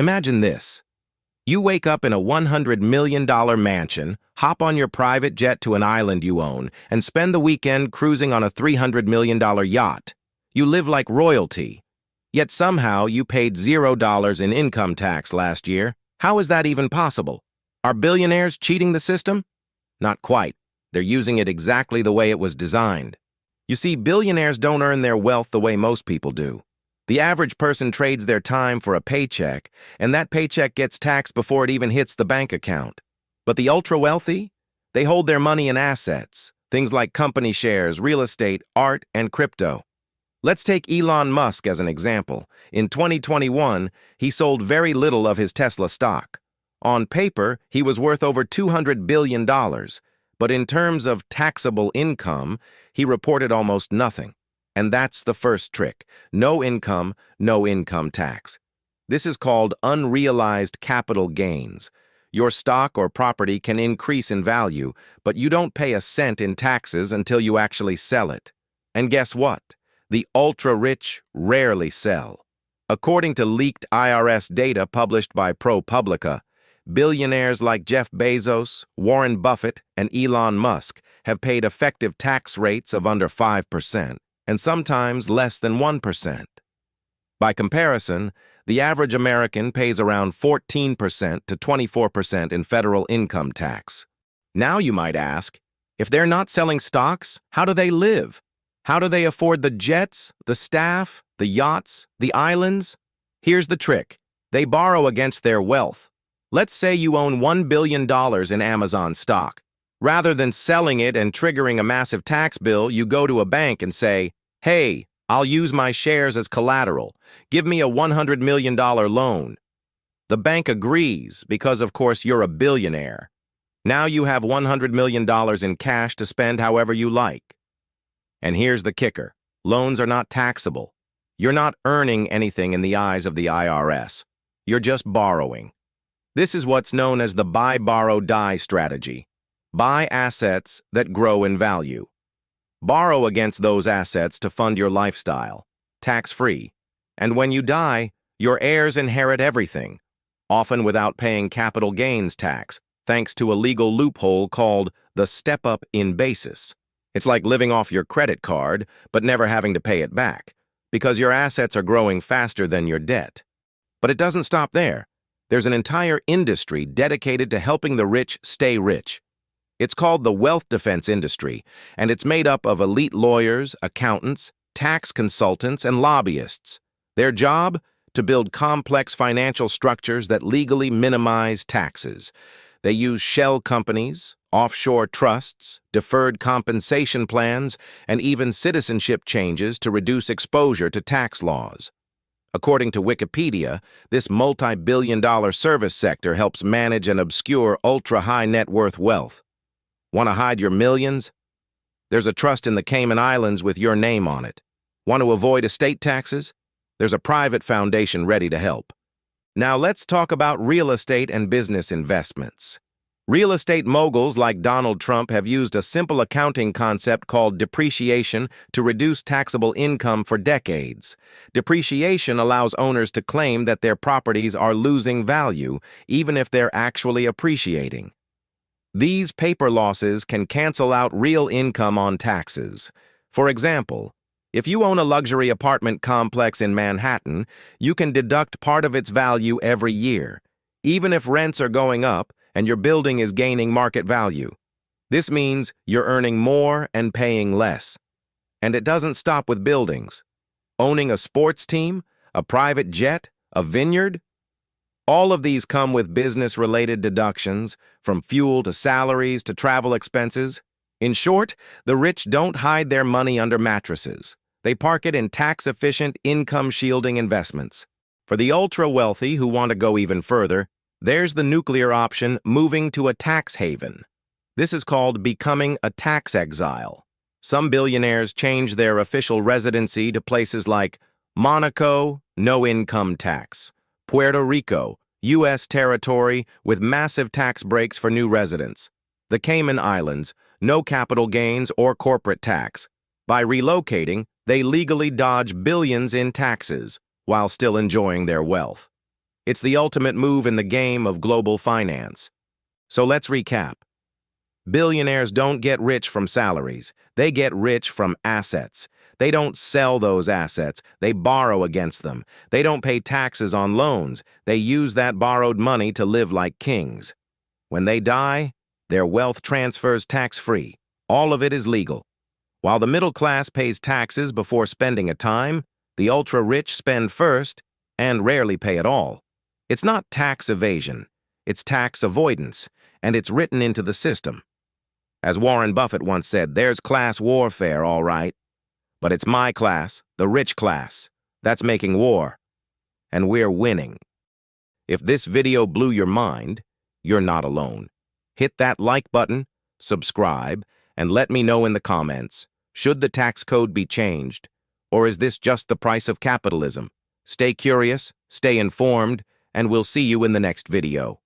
Imagine this. You wake up in a $100 million mansion, hop on your private jet to an island you own, and spend the weekend cruising on a $300 million yacht. You live like royalty. Yet somehow you paid $0 in income tax last year. How is that even possible? Are billionaires cheating the system? Not quite. They're using it exactly the way it was designed. You see, billionaires don't earn their wealth the way most people do. The average person trades their time for a paycheck, and that paycheck gets taxed before it even hits the bank account. But the ultra-wealthy? They hold their money in assets, things like company shares, real estate, art, and crypto. Let's take Elon Musk as an example. In 2021, he sold very little of his Tesla stock. On paper, he was worth over $200 billion, but in terms of taxable income, he reported almost nothing. And that's the first trick. No income tax. This is called unrealized capital gains. Your stock or property can increase in value, but you don't pay a cent in taxes until you actually sell it. And guess what? The ultra-rich rarely sell. According to leaked IRS data published by ProPublica, billionaires like Jeff Bezos, Warren Buffett, and Elon Musk have paid effective tax rates of under 5%, and sometimes less than 1%. By comparison, the average American pays around 14% to 24% in federal income tax. Now you might ask, if they're not selling stocks, how do they live? How do they afford the jets, the staff, the yachts, the islands? Here's the trick. They borrow against their wealth. Let's say you own $1 billion in Amazon stock. Rather than selling it and triggering a massive tax bill, you go to a bank and say, "Hey, I'll use my shares as collateral. Give me a $100 million loan." The bank agrees because, of course, you're a billionaire. Now you have $100 million in cash to spend however you like. And here's the kicker. Loans are not taxable. You're not earning anything in the eyes of the IRS. You're just borrowing. This is what's known as the buy, borrow, die strategy. Buy assets that grow in value. Borrow against those assets to fund your lifestyle, tax-free. And when you die, your heirs inherit everything, often without paying capital gains tax, thanks to a legal loophole called the step-up in basis. It's like living off your credit card, but never having to pay it back, because your assets are growing faster than your debt. But it doesn't stop there. There's an entire industry dedicated to helping the rich stay rich. It's called the wealth defense industry, and it's made up of elite lawyers, accountants, tax consultants, and lobbyists. Their job? To build complex financial structures that legally minimize taxes. They use shell companies, offshore trusts, deferred compensation plans, and even citizenship changes to reduce exposure to tax laws. According to Wikipedia, this multi-billion-dollar service sector helps manage and obscure ultra-high net worth wealth. Want to hide your millions? There's a trust in the Cayman Islands with your name on it. Want to avoid estate taxes? There's a private foundation ready to help. Now let's talk about real estate and business investments. Real estate moguls like Donald Trump have used a simple accounting concept called depreciation to reduce taxable income for decades. Depreciation allows owners to claim that their properties are losing value, even if they're actually appreciating. These paper losses can cancel out real income on taxes. For example, if you own a luxury apartment complex in Manhattan, you can deduct part of its value every year, even if rents are going up and your building is gaining market value. This means you're earning more and paying less. And it doesn't stop with buildings. Owning a sports team, a private jet, a vineyard? All of these come with business-related deductions, from fuel to salaries to travel expenses. In short, the rich don't hide their money under mattresses. They park it in tax-efficient, income-shielding investments. For the ultra-wealthy who want to go even further, there's the nuclear option, moving to a tax haven. This is called becoming a tax exile. Some billionaires change their official residency to places like Monaco, no income tax; Puerto Rico, U.S. territory with massive tax breaks for new residents; the Cayman Islands, no capital gains or corporate tax. By relocating, they legally dodge billions in taxes while still enjoying their wealth. It's the ultimate move in the game of global finance. So let's recap. Billionaires don't get rich from salaries. They get rich from assets. They don't sell those assets. They borrow against them. They don't pay taxes on loans. They use that borrowed money to live like kings. When they die, their wealth transfers tax-free. All of it is legal. While the middle class pays taxes before spending a dime, the ultra-rich spend first and rarely pay at all. It's not tax evasion. It's tax avoidance, and it's written into the system. As Warren Buffett once said, there's class warfare, all right. But it's my class, the rich class, that's making war. And we're winning. If this video blew your mind, you're not alone. Hit that like button, subscribe, and let me know in the comments, should the tax code be changed? Or is this just the price of capitalism? Stay curious, stay informed, and we'll see you in the next video.